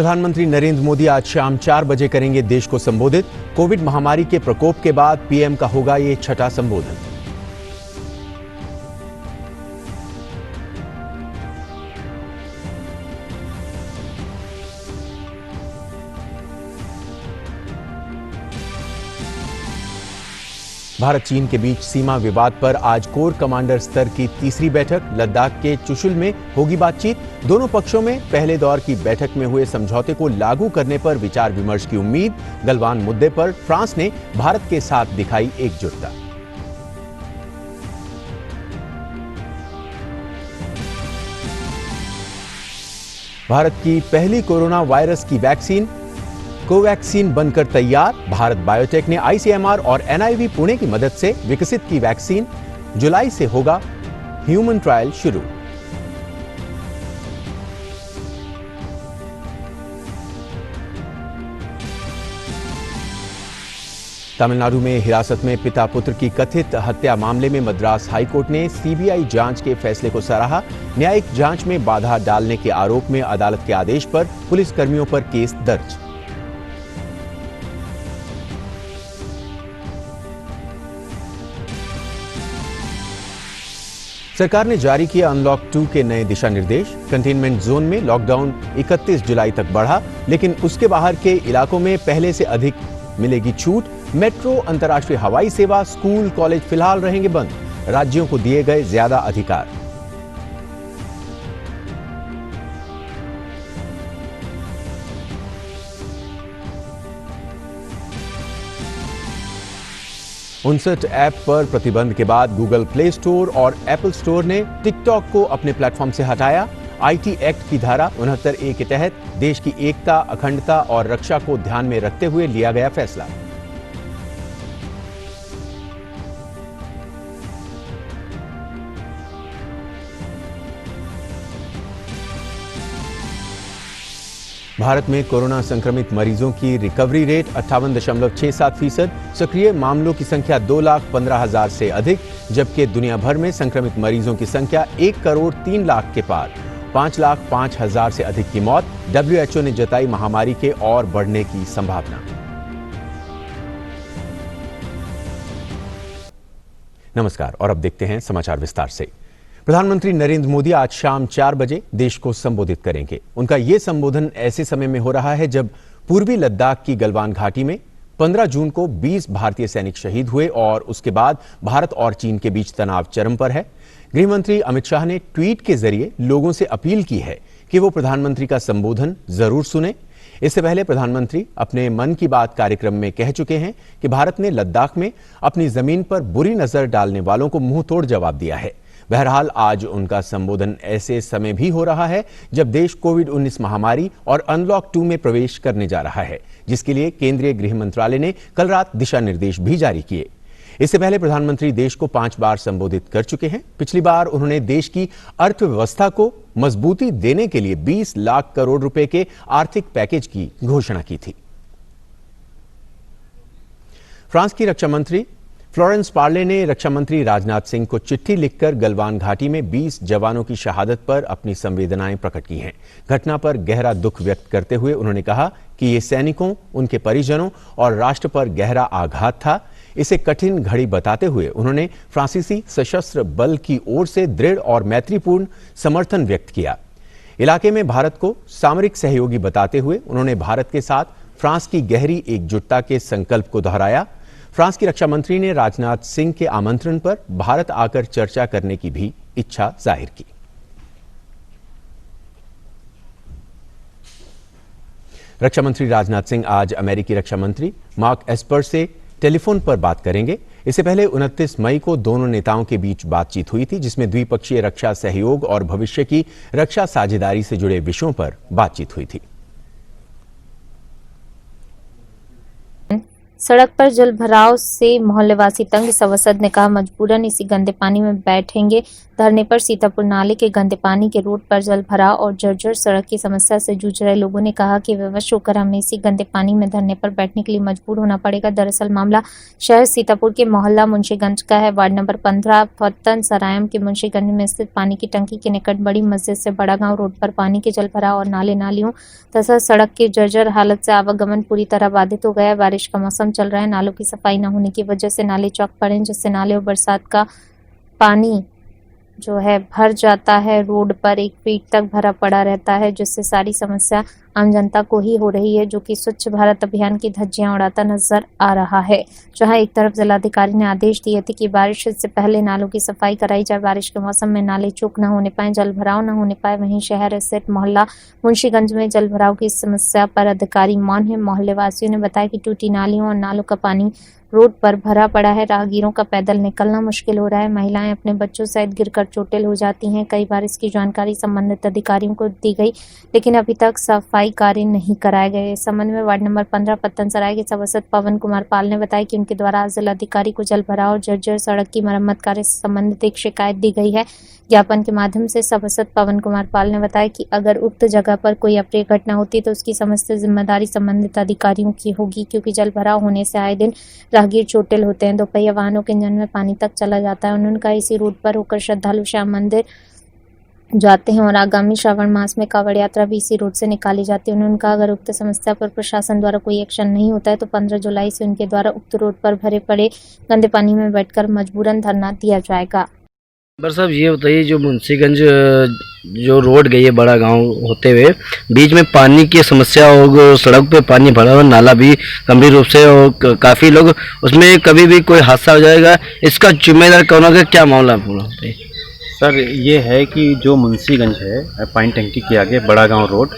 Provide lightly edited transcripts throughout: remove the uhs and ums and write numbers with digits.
प्रधानमंत्री नरेंद्र मोदी आज शाम 4 बजे करेंगे देश को संबोधित। कोविड महामारी के प्रकोप के बाद पीएम का होगा ये छठा संबोधन। भारत चीन के बीच सीमा विवाद पर आज कोर कमांडर स्तर की तीसरी बैठक। लद्दाख के चुशुल में होगी बातचीत। दोनों पक्षों में पहले दौर की बैठक में हुए समझौते को लागू करने पर विचार विमर्श की उम्मीद। गलवान मुद्दे पर फ्रांस ने भारत के साथ दिखाई एकजुटता। भारत की पहली कोरोना वायरस की वैक्सीन कोवैक्सीन बनकर तैयार। भारत बायोटेक ने आईसीएमआर और एनआईवी पुणे की मदद से विकसित की वैक्सीन। जुलाई से होगा ह्यूमन ट्रायल शुरू। तमिलनाडु में हिरासत में पिता पुत्र की कथित हत्या मामले में मद्रास हाईकोर्ट ने सीबीआई जांच के फैसले को सराहा। न्यायिक जांच में बाधा डालने के आरोप में अदालत के आदेश पर पुलिसकर्मियों पर केस दर्ज। सरकार ने जारी किया अनलॉक 2 के नए दिशा निर्देश। कंटेनमेंट जोन में लॉकडाउन 31 जुलाई तक बढ़ा, लेकिन उसके बाहर के इलाकों में पहले से अधिक मिलेगी छूट। मेट्रो, अंतर्राष्ट्रीय हवाई सेवा, स्कूल, कॉलेज फिलहाल रहेंगे बंद। राज्यों को दिए गए ज्यादा अधिकार। उनसठ ऐप पर प्रतिबंध के बाद गूगल प्ले स्टोर और एप्पल स्टोर ने टिकटॉक को अपने प्लेटफॉर्म से हटाया। आईटी एक्ट की धारा 69A के तहत देश की एकता, अखंडता और रक्षा को ध्यान में रखते हुए लिया गया फैसला। भारत में कोरोना संक्रमित मरीजों की रिकवरी रेट 58.67%। सक्रिय मामलों की संख्या 2,15,000 से अधिक, जबकि दुनिया भर में संक्रमित मरीजों की संख्या 1,03,00,000 के पार। 5,05,000 से अधिक की मौत। WHO ने जताई महामारी के और बढ़ने की संभावना। नमस्कार और अब देखते हैं समाचार विस्तार से। प्रधानमंत्री नरेंद्र मोदी आज शाम 4 बजे देश को संबोधित करेंगे। उनका यह संबोधन ऐसे समय में हो रहा है जब पूर्वी लद्दाख की गलवान घाटी में 15 जून को 20 भारतीय सैनिक शहीद हुए और उसके बाद भारत और चीन के बीच तनाव चरम पर है। गृह मंत्री अमित शाह ने ट्वीट के जरिए लोगों से अपील की है कि वो प्रधानमंत्री का संबोधन जरूर सुने। इससे पहले प्रधानमंत्री अपने मन की बात कार्यक्रम में कह चुके हैं कि भारत ने लद्दाख में अपनी जमीन पर बुरी नजर डालने वालों को मुंह तोड़ जवाब दिया है। बहरहाल आज उनका संबोधन ऐसे समय भी हो रहा है जब देश कोविड-19 महामारी और अनलॉक 2 में प्रवेश करने जा रहा है, जिसके लिए केंद्रीय गृह मंत्रालय ने कल रात दिशा निर्देश भी जारी किए। इससे पहले प्रधानमंत्री देश को 5 बार संबोधित कर चुके हैं। पिछली बार उन्होंने देश की अर्थव्यवस्था को मजबूती देने के लिए 20 लाख करोड़ रुपए के आर्थिक पैकेज की घोषणा की थी। फ्रांस की रक्षा मंत्री फ्लोरेंस पार्ले ने रक्षा मंत्री राजनाथ सिंह को चिट्ठी लिखकर गलवान घाटी में 20 जवानों की शहादत पर अपनी संवेदनाएं प्रकट की हैं। घटना पर गहरा दुख व्यक्त करते हुए उन्होंने कहा कि ये सैनिकों, उनके परिजनों और राष्ट्र पर गहरा आघात था। इसे कठिन घड़ी बताते हुए उन्होंने फ्रांसीसी सशस्त्र बल की ओर से दृढ़ और मैत्रीपूर्ण समर्थन व्यक्त किया। इलाके में भारत को सामरिक सहयोगी बताते हुए उन्होंने भारत के साथ फ्रांस की गहरी एकजुटता के संकल्प को दोहराया। फ्रांस की रक्षा मंत्री ने राजनाथ सिंह के आमंत्रण पर भारत आकर चर्चा करने की भी इच्छा जाहिर की। रक्षा मंत्री राजनाथ सिंह आज अमेरिकी रक्षा मंत्री मार्क एस्पर से टेलीफोन पर बात करेंगे। इससे पहले 29 मई को दोनों नेताओं के बीच बातचीत हुई थी, जिसमें द्विपक्षीय रक्षा सहयोग और भविष्य की रक्षा साझेदारी से जुड़े विषयों पर बातचीत हुई थी। सड़क पर जल भराव से मोहल्लेवासी तंग। सभासद ने कहा मजबूरन इसी गंदे पानी में बैठेंगे धरने पर। सीतापुर नाले के गंदे पानी के रोड पर जल भराव और जर्जर सड़क की समस्या से जूझ रहे लोगों ने कहा कि विवश होकर हमें इसी गंदे पानी में धरने पर बैठने के लिए मजबूर होना पड़ेगा। दरअसल मामला शहर सीतापुर के मोहल्ला मुंशीगंज का है। वार्ड नंबर 15 फत्तन सरायम के मुंशीगंज में स्थित पानी की टंकी के निकट बड़ी मस्जिद से बड़ा गांव रोड पर पानी के जल भराव और नाले नालियों तथा सड़क की जर्जर हालत से आवागमन पूरी तरह बाधित हो गया है। बारिश का मौसम चल रहा है, नालों की सफाई न होने की वजह से नाले चौक पड़े हैं, जिससे नाले और बरसात का पानी जो है भर जाता है। रोड पर 1 फीट तक भरा पड़ा रहता है, जिससे सारी समस्या आम जनता को ही हो रही है, जो कि स्वच्छ भारत अभियान की धज्जियां उड़ाता नजर आ रहा है। जहां एक तरफ जिलाधिकारी ने आदेश दिए थे कि बारिश से पहले नालों की सफाई कराई जाए, बारिश के मौसम में नाले चौक न होने पाए, जल भराव न होने पाए, वहीं शहर स्थित मोहल्ला मुंशीगंज में जल भराव की समस्या पर अधिकारी मौन है। मोहल्ले वासियों ने बताया कि टूटी नालियों और नालों का पानी रोड पर भरा पड़ा है, राहगीरों का पैदल निकलना मुश्किल हो रहा है, महिलाएं अपने बच्चों सहित गिरकर चोटिल हो जाती हैं। कई बार इसकी जानकारी संबंधित अधिकारियों को दी गई, लेकिन अभी तक सफाई कार्य नहीं कराए गए। इस संबंध में वार्ड नंबर 15 पत्तन सराय के सभासद पवन कुमार पाल ने बताया कि उनके द्वारा जिलाधिकारी को जल भराव और जर्जर सड़क की मरम्मत कार्य से संबंधित एक शिकायत दी गई है। ज्ञापन के माध्यम से सभासद पवन कुमार पाल ने बताया कि अगर उक्त जगह पर कोई अप्रिय घटना होती तो उसकी समस्त जिम्मेदारी संबंधित अधिकारियों की होगी, क्योंकि जल भराव होने से आए दिन राहगीर चोटिल होते हैं। दोपहिया वाहनों के इंजन में पानी तक चला जाता है। उन्होंने कहा इसी रूट पर होकर श्रद्धालु श्याम मंदिर जाते हैं और आगामी श्रावण मास में कांवड़ यात्रा भी इसी रोड से निकाली जाती है। उन्होंने कहा अगर उक्त समस्या पर प्रशासन द्वारा कोई एक्शन नहीं होता है तो 15 जुलाई से उनके द्वारा उक्त रोड पर भरे पड़े गंदे पानी में बैठकर मजबूरन धरना दिया जाएगा। साहब ये बताइए, जो मुंशीगंज जो रोड गई है बड़ा गांव होते हुए, बीच में पानी की समस्या और सड़क पे पानी भरा हुआ, नाला भी गंभीर रूप से, और काफ़ी लोग उसमें कभी भी कोई हादसा हो जाएगा, इसका जिम्मेदार कौन होगा, क्या मामला पूरा? सर ये है कि जो मुंशीगंज है पानी टंकी के आगे बड़ा गांव रोड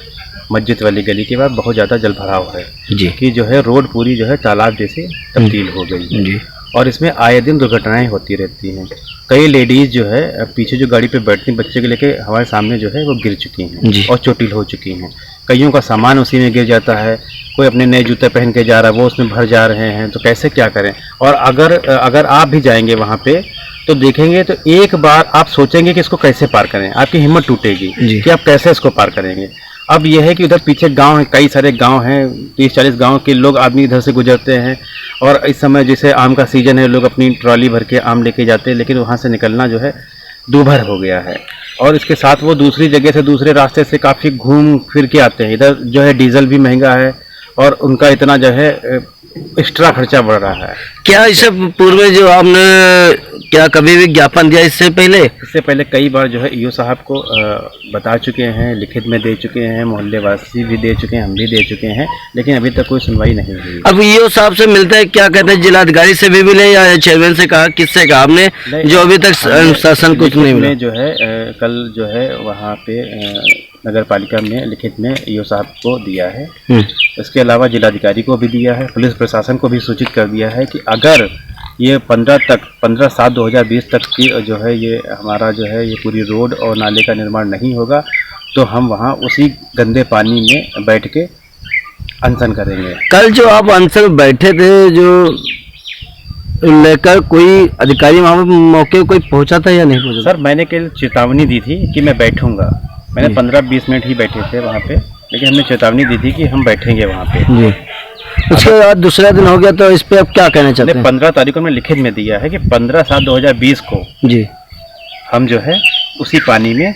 मस्जिद वाली गली के बाद बहुत ज़्यादा जल भराव है जी, कि जो है रोड पूरी जो है तालाब जैसे तब्दील हो गई है जी, और इसमें आए दिन दुर्घटनाएं होती रहती हैं। कई लेडीज़ जो है पीछे जो गाड़ी पे बैठती बच्चे को लेके हमारे सामने जो है वो गिर चुकी हैं और चोटिल हो चुकी हैं। कईयों का सामान उसी में गिर जाता है, कोई अपने नए जूते पहन के जा रहा है वो उसमें भर जा रहे हैं, तो कैसे क्या करें। और अगर आप भी जाएंगे वहाँ पे तो देखेंगे तो एक बार आप सोचेंगे कि इसको कैसे पार करें, आपकी हिम्मत टूटेगी कि आप कैसे इसको पार करेंगे। अब यह है कि उधर पीछे गांव है, कई सारे गांव हैं, 30-40 गांव के लोग आदमी इधर से गुजरते हैं, और इस समय जैसे आम का सीजन है, लोग अपनी ट्रॉली भर के आम लेके जाते हैं, लेकिन वहां से निकलना जो है दूभर हो गया है। और इसके साथ वो दूसरी जगह से दूसरे रास्ते से काफ़ी घूम फिर के आते हैं। इधर जो है डीजल भी महंगा है और उनका इतना जो है एक्स्ट्रा खर्चा बढ़ रहा है। क्या इससे पूर्व जो आपने क्या कभी भी ज्ञापन दिया इससे पहले? इससे पहले कई बार जो है ईओ साहब को बता चुके हैं, लिखित में दे चुके हैं, मोहल्ले वासी भी दे चुके हैं, हम भी दे चुके हैं, लेकिन अभी तक कोई सुनवाई नहीं हुई। अब ईओ साहब से मिलता है, क्या कहते हैं, जिलाधिकारी से भी मिले या चेयरमैन से कहा, किससे कहा आपने, जो अभी तक शासन कुछ नहीं मिला? जो है कल जो है वहाँ पे नगर पालिका में लिखित में ईओ साहब को दिया है। इसके अलावा जिलाधिकारी को भी दिया है, पुलिस प्रशासन को भी सूचित कर दिया है कि अगर ये 15/7/2020 तक की जो है ये हमारा जो है ये पूरी रोड और नाले का निर्माण नहीं होगा तो हम वहाँ उसी गंदे पानी में बैठ के अनशन करेंगे। कल जो आप अनशन बैठे थे, जो लेकर कोई अधिकारी वहाँ मौके कोई पहुँचा था या नहीं पहुँचा? सर मैंने कल चेतावनी दी थी कि मैं बैठूंगा, मैंने 15-20 मिनट ही बैठे थे वहाँ पे, लेकिन हमने चेतावनी दी थी कि हम बैठेंगे वहाँ पे जी। उसके बाद दूसरा दिन हो गया, तो इस पे आप क्या कहना चाहते हैं? 15 तारीख को मैंने लिखित में दिया है कि 15/7/2020 को जी हम जो है उसी पानी में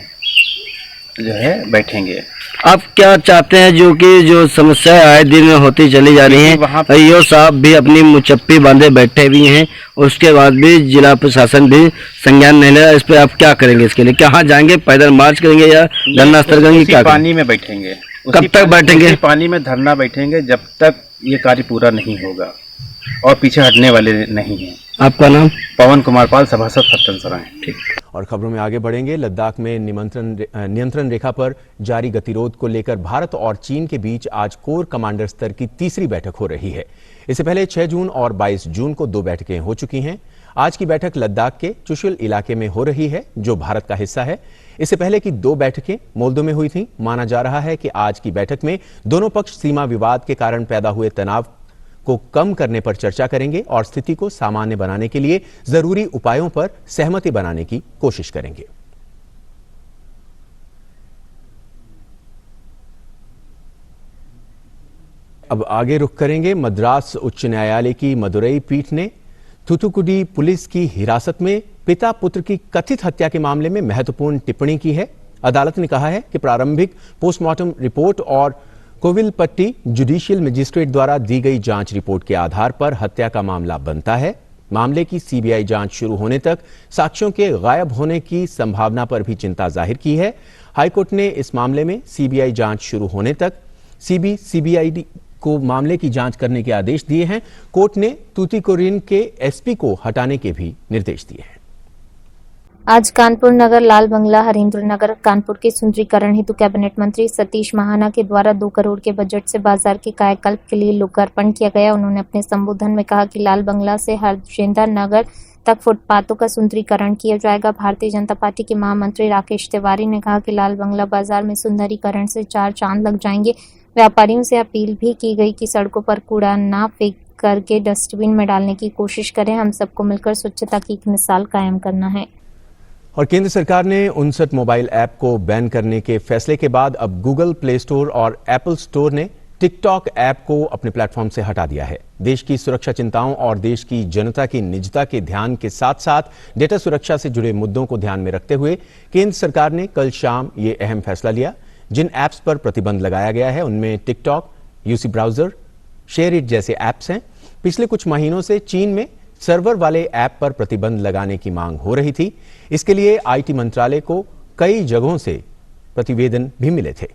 जो है बैठेंगे। आप क्या चाहते हैं, जो कि जो समस्याएं आए दिन में होती चली जा रही हैं, ईओ साहब भी अपनी मुचप्पी बांधे बैठे भी हैं, उसके बाद भी जिला प्रशासन भी संज्ञान नहीं ले रहा, इस पे आप क्या करेंगे? इसके लिए कहाँ जाएंगे, पैदल मार्च करेंगे या धरना स्थल करेंगे? क्या पानी में बैठेंगे? कब तक बैठेंगे? पानी में धरना बैठेंगे जब तक ये कार्य पूरा नहीं होगा, और पीछे हटने वाले नहीं हैं। आपका नाम? पवन कुमार पाल, सभासद फत्तन सराय। ठीक। और खबरों में आगे बढ़ेंगे। लद्दाख में नियंत्रण रेखा पर जारी गतिरोध को लेकर भारत और चीन के बीच आज कोर कमांडर स्तर की तीसरी बैठक हो रही है। इससे पहले 6 जून और 22 जून को 2 बैठकें हो चुकी हैं। आज की बैठक लद्दाख के चुशुल इलाके में हो रही है, जो भारत का हिस्सा है। इससे पहले की 2 बैठकें मोल्दो में हुई थीं। माना जा रहा है कि आज की बैठक में दोनों पक्ष सीमा विवाद के कारण पैदा हुए तनाव को कम करने पर चर्चा करेंगे और स्थिति को सामान्य बनाने के लिए जरूरी उपायों पर सहमति बनाने की कोशिश करेंगे। अब आगे रुख करेंगे। मद्रास उच्च न्यायालय की मदुरई पीठ ने थूथुकुडी पुलिस की हिरासत में पिता पुत्र की कथित हत्या के मामले में महत्वपूर्ण टिप्पणी की है। अदालत ने कहा है कि प्रारंभिक पोस्टमार्टम रिपोर्ट और कोविलपट्टी जुडिशियल मजिस्ट्रेट द्वारा दी गई जांच रिपोर्ट के आधार पर हत्या का मामला बनता है। मामले की सीबीआई जांच शुरू होने तक साक्ष्यों के गायब होने की संभावना पर भी चिंता जाहिर की है। हाईकोर्ट ने इस मामले में सीबीआई जांच शुरू होने तक सीबीआईडी को मामले की जांच करने के आदेश दिए हैं। कोर्ट ने तूतीकोरिन के एसपी को हटाने के भी निर्देश दिए हैं। आज कानपुर नगर लाल बंगला हरिंद्र नगर कानपुर के सुंदरीकरण हेतु कैबिनेट मंत्री सतीश महाना के द्वारा 2 करोड़ के बजट से बाजार के कायाकल्प के लिए लोकार्पण किया गया। उन्होंने अपने संबोधन में कहा कि लाल बंगला से हरजिंदर नगर तक फुटपाथों का सुंदरीकरण किया जाएगा। भारतीय जनता पार्टी के महामंत्री राकेश तिवारी ने कहा कि लाल बंगला बाजार में सुंदरीकरण से 4 चांद लग जाएंगे। व्यापारियों से अपील भी की गई कि सड़कों पर कूड़ा ना फेंक करके डस्टबिन में डालने की कोशिश करें। हम सबको मिलकर स्वच्छता की एक मिसाल कायम करना है। और केंद्र सरकार ने 59 मोबाइल ऐप को बैन करने के फैसले के बाद अब गूगल प्ले स्टोर और एप्पल स्टोर ने टिकटॉक ऐप को अपने प्लेटफॉर्म से हटा दिया है। देश की सुरक्षा चिंताओं और देश की जनता की निजता के ध्यान के साथ साथ डेटा सुरक्षा से जुड़े मुद्दों को ध्यान में रखते हुए केंद्र सरकार ने कल शाम ये अहम फैसला लिया। जिन ऐप्स पर प्रतिबंध लगाया गया है उनमें TikTok, UC browser, share it जैसे ऐप्स हैं। पिछले कुछ महीनों से चीन में सर्वर वाले ऐप पर प्रतिबंध लगाने की मांग हो रही थी। इसके लिए आईटी मंत्रालय को कई जगहों से प्रतिवेदन भी मिले थे।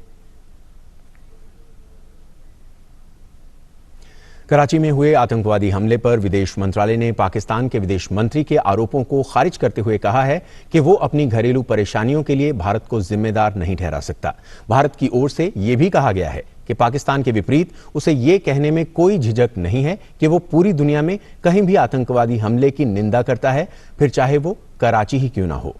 कराची में हुए आतंकवादी हमले पर विदेश मंत्रालय ने पाकिस्तान के विदेश मंत्री के आरोपों को खारिज करते हुए कहा है कि वो अपनी घरेलू परेशानियों के लिए भारत को जिम्मेदार नहीं ठहरा सकता। भारत की ओर से यह भी कहा गया है कि पाकिस्तान के विपरीत उसे ये कहने में कोई झिझक नहीं है कि वो पूरी दुनिया में कहीं भी आतंकवादी हमले की निंदा करता है, फिर चाहे वो कराची ही क्यों ना हो।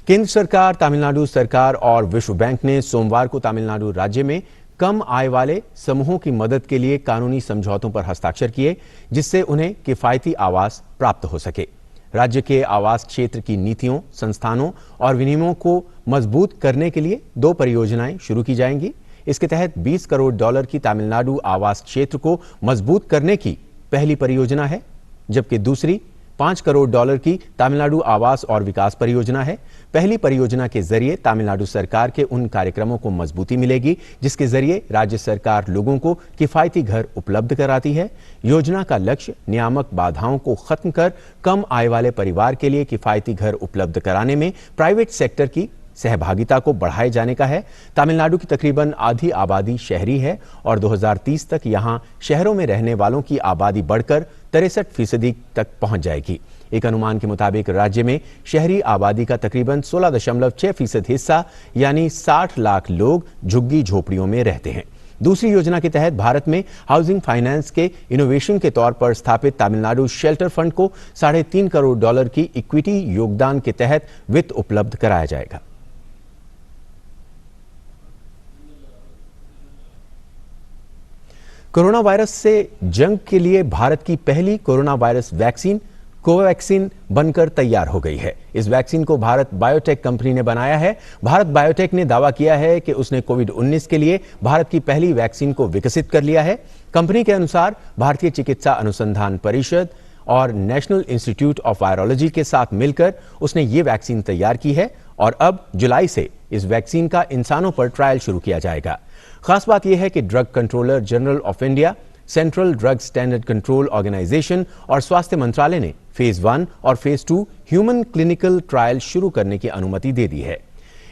केंद्र सरकार, तमिलनाडु सरकार और विश्व बैंक ने सोमवार को तमिलनाडु राज्य में कम आय वाले समूहों की मदद के लिए कानूनी समझौतों पर हस्ताक्षर किए, जिससे उन्हें किफायती आवास प्राप्त हो सके। राज्य के आवास क्षेत्र की नीतियों, संस्थानों और विनियमों को मजबूत करने के लिए 2 परियोजनाएं शुरू की जाएंगी। इसके तहत $20 करोड़ की तमिलनाडु आवास क्षेत्र को मजबूत करने की पहली परियोजना है, जबकि दूसरी $5 करोड़ की तमिलनाडु आवास और विकास परियोजना है। पहली परियोजना के जरिए तमिलनाडु सरकार के उन कार्यक्रमों को मजबूती मिलेगी जिसके जरिए राज्य सरकार लोगों को किफायती घर उपलब्ध कराती है। योजना का लक्ष्य नियामक बाधाओं को खत्म कर कम आय वाले परिवार के लिए किफायती घर उपलब्ध कराने में प्राइवेट सेक्टर की सहभागिता को बढ़ाए जाने का है। तमिलनाडु की तकरीबन आधी आबादी शहरी है और 2030 तक यहां शहरों में रहने वालों की आबादी बढ़कर 63% तक पहुंच जाएगी। एक अनुमान के मुताबिक राज्य में शहरी आबादी का तकरीबन 16.6% हिस्सा यानी 60 लाख लोग झुग्गी झोपड़ियों में रहते हैं। दूसरी योजना के तहत भारत में हाउसिंग फाइनेंस के इनोवेशन के तौर पर स्थापित तमिलनाडु शेल्टर फंड को $3.5 करोड़ की इक्विटी योगदान के तहत वित्त उपलब्ध कराया जाएगा। कोरोना वायरस से जंग के लिए भारत की पहली कोरोना वायरस वैक्सीन कोवैक्सीन बनकर तैयार हो गई है। इस वैक्सीन को भारत बायोटेक कंपनी ने बनाया है। भारत बायोटेक ने दावा किया है कि उसने कोविड-19 के लिए भारत की पहली वैक्सीन को विकसित कर लिया है। कंपनी के अनुसार भारतीय चिकित्सा अनुसंधान परिषद और नेशनल इंस्टीट्यूट ऑफ वायरोलॉजी के साथ मिलकर उसने ये वैक्सीन तैयार की है और अब जुलाई से इस वैक्सीन का इंसानों पर ट्रायल शुरू किया जाएगा। खास बात यह है कि drug controller general of India, central drug standard control organisation और स्वास्थ्य मंत्रालय ने फेज 1 और फेज 2 ह्यूमन क्लिनिकल ट्रायल शुरू करने की अनुमति दे दी है।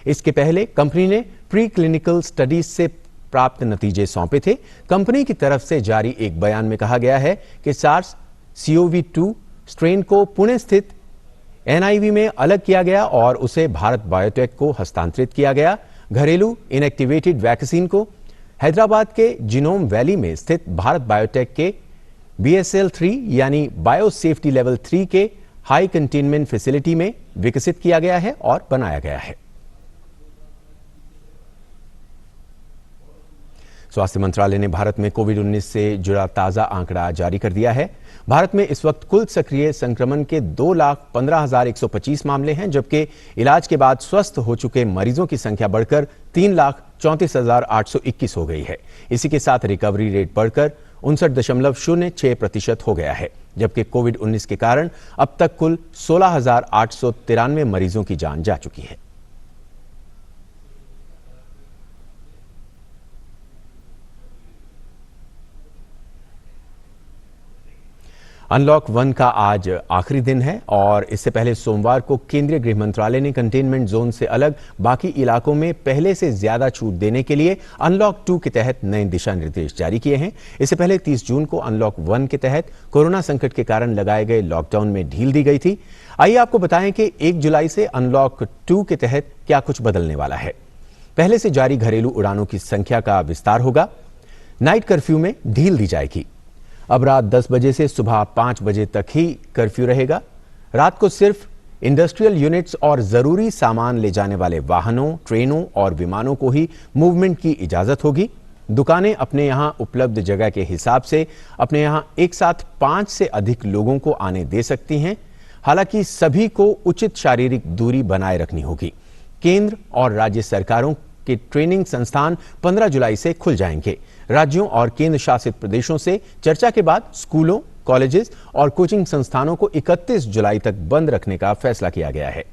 इसके पहले कंपनी ने प्री क्लिनिकल स्टडीज से प्राप्त नतीजे सौंपे थे। कंपनी की तरफ से जारी एक बयान में कहा गया है कि SARS-CoV-2 स्ट्रेन को पुणे स्थित NIV में अलग किया गया और उसे भारत बायोटेक को हस्तांतरित किया गया। घरेलू इनएक्टिवेटेड वैक्सीन को हैदराबाद के जिनोम वैली में स्थित भारत बायोटेक के BSL-3 यानी बायो सेफ्टी लेवल 3 के हाई कंटेनमेंट फैसिलिटी में विकसित किया गया है और बनाया गया है। स्वास्थ्य मंत्रालय ने भारत में कोविड-19 से जुड़ा ताज़ा आंकड़ा जारी कर दिया है। भारत में इस वक्त कुल सक्रिय संक्रमण के 2,15,125 मामले हैं, जबकि इलाज के बाद स्वस्थ हो चुके मरीजों की संख्या बढ़कर 3,34,821 हो गई है। इसी के साथ रिकवरी रेट बढ़कर 59.06% हो गया है, जबकि कोविड-19 के कारण अब तक कुल 16,893 मरीजों की जान जा चुकी है। अनलॉक 1 का आज आखिरी दिन है और इससे पहले सोमवार को केंद्रीय गृह मंत्रालय ने कंटेनमेंट जोन से अलग बाकी इलाकों में पहले से ज्यादा छूट देने के लिए अनलॉक 2 के तहत नए दिशा निर्देश जारी किए हैं। इससे पहले 30 जून को अनलॉक 1 के तहत कोरोना संकट के कारण लगाए गए लॉकडाउन में ढील दी गई थी। आइए आपको बताएं कि 1 जुलाई से अनलॉक 2 के तहत क्या कुछ बदलने वाला है। पहले से जारी घरेलू उड़ानों की संख्या का विस्तार होगा। नाइट कर्फ्यू में ढील दी जाएगी। अब रात 10 बजे से सुबह 5 बजे तक ही कर्फ्यू रहेगा। रात को सिर्फ इंडस्ट्रियल यूनिट्स और जरूरी सामान ले जाने वाले वाहनों, ट्रेनों और विमानों को ही मूवमेंट की इजाजत होगी। दुकानें अपने यहां उपलब्ध जगह के हिसाब से अपने यहां एक साथ 5 से अधिक लोगों को आने दे सकती हैं। हालांकि सभी को उचित शारीरिक दूरी बनाए रखनी होगी। केंद्र और राज्य सरकारों के ट्रेनिंग संस्थान 15 जुलाई से खुल जाएंगे। राज्यों और केंद्र शासित प्रदेशों से चर्चा के बाद स्कूलों, कॉलेजेस और कोचिंग संस्थानों को 31 जुलाई तक बंद रखने का फैसला किया गया है।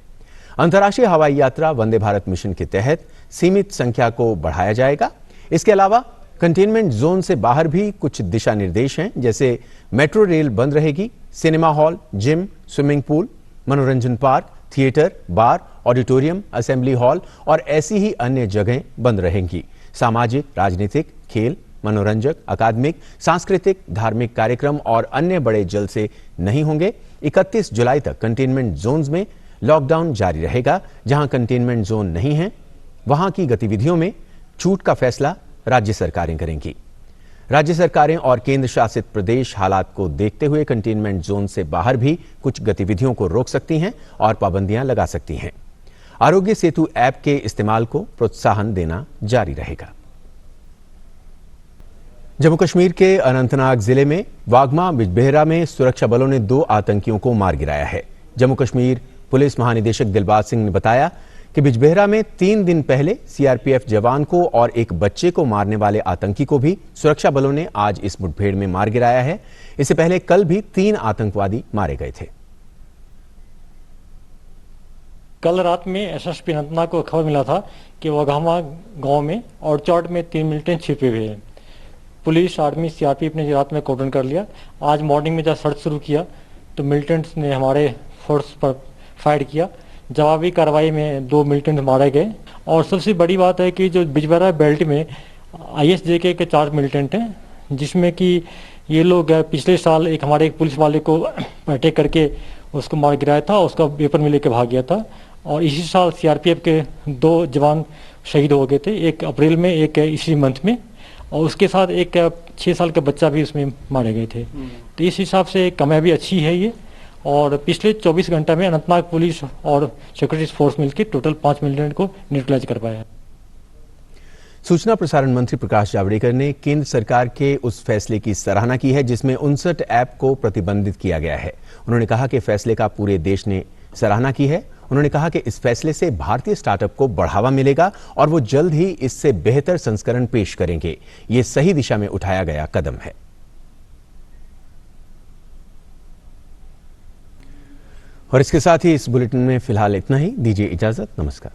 अंतर्राष्ट्रीय हवाई यात्रा वंदे भारत मिशन के तहत सीमित संख्या को बढ़ाया जाएगा। इसके अलावा कंटेनमेंट जोन से बाहर भी कुछ दिशा निर्देश हैं, जैसे मेट्रो रेल बंद रहेगी, cinema hall, gym, swimming pool, मनोरंजन पार्क, थिएटर, बार, ऑडिटोरियम, असेंबली हॉल और ऐसी ही अन्य जगहें बंद रहेंगी। सामाजिक, राजनीतिक, खेल, मनोरंजक, अकादमिक, सांस्कृतिक, धार्मिक कार्यक्रम और अन्य बड़े जलसे नहीं होंगे। 31 जुलाई तक कंटेनमेंट जोन्स में लॉकडाउन जारी रहेगा। जहां कंटेनमेंट जोन नहीं है, वहां की गतिविधियों में छूट का फैसला राज्य सरकारें करेंगी। राज्य सरकारें और केंद्र शासित प्रदेश हालात को देखते हुए कंटेनमेंट जोन से बाहर भी कुछ गतिविधियों को रोक सकती हैं और पाबंदियां लगा सकती हैं। आरोग्य सेतु ऐप के इस्तेमाल को प्रोत्साहन देना जारी रहेगा। जम्मू कश्मीर के अनंतनाग जिले में वागमा बिजबेहरा में सुरक्षा बलों ने 2 आतंकियों को मार गिराया है। जम्मू कश्मीर पुलिस महानिदेशक दिलबाग सिंह ने बताया कि बिजबेहरा में 3 दिन पहले सीआरपीएफ जवान को और एक बच्चे को मारने वाले आतंकी को भी सुरक्षा बलों ने आज इस मुठभेड़ में मार गिराया है। इससे पहले कल भी 3 आतंकवादी मारे गए थे। कल रात में एसएसपी अनंतनाग को खबर मिला था कि वागमा गांव में और चौट में 3 मिलिटेंट छिपे हुए हैं। पुलिस, आर्मी, सीआरपीएफ ने रात में कॉर्डन कर लिया। आज मॉर्निंग में जब सर्च शुरू किया तो मिलिटेंट्स ने हमारे फोर्स पर फायर किया। जवाबी कार्रवाई में 2 मिलिटेंट मारे गए। और सबसे बड़ी बात है कि जो बिजबेहरा बेल्ट में आईएसजेके के 4 मिलिटेंट हैं, जिसमें कि ये लोग पिछले साल हमारे एक पुलिस वाले को अटैक करके उसको मार गिराया था, उसका वेपन में लेके भाग गया था। और इसी साल सीआरपीएफ के 2 जवान शहीद हो गए थे, एक अप्रैल में, एक इसी मंथ में, और उसके साथ एक 6 साल का बच्चा भी उसमें मारे गए थे। तो इस हिसाब से कामयाबी अच्छी है ये। और पिछले 24 घंटे में अनंतनाग पुलिस और सिक्योरिटी फोर्स मिलकर टोटल 5 मिलिटेंट को न्यूट्रलाइज कर पाया है। सूचना प्रसारण मंत्री प्रकाश जावड़ेकर ने केंद्र सरकार के उस फैसले की सराहना की है जिसमें 59 ऐप को प्रतिबंधित किया गया है। उन्होंने कहा कि फैसले का पूरे देश ने सराहना की है। उन्होंने कहा कि इस फैसले से भारतीय स्टार्टअप को बढ़ावा मिलेगा और वो जल्द ही इससे बेहतर संस्करण पेश करेंगे। ये सही दिशा में उठाया गया कदम है। और इसके साथ ही इस बुलेटिन में फिलहाल इतना ही। दीजिए इजाजत। नमस्कार।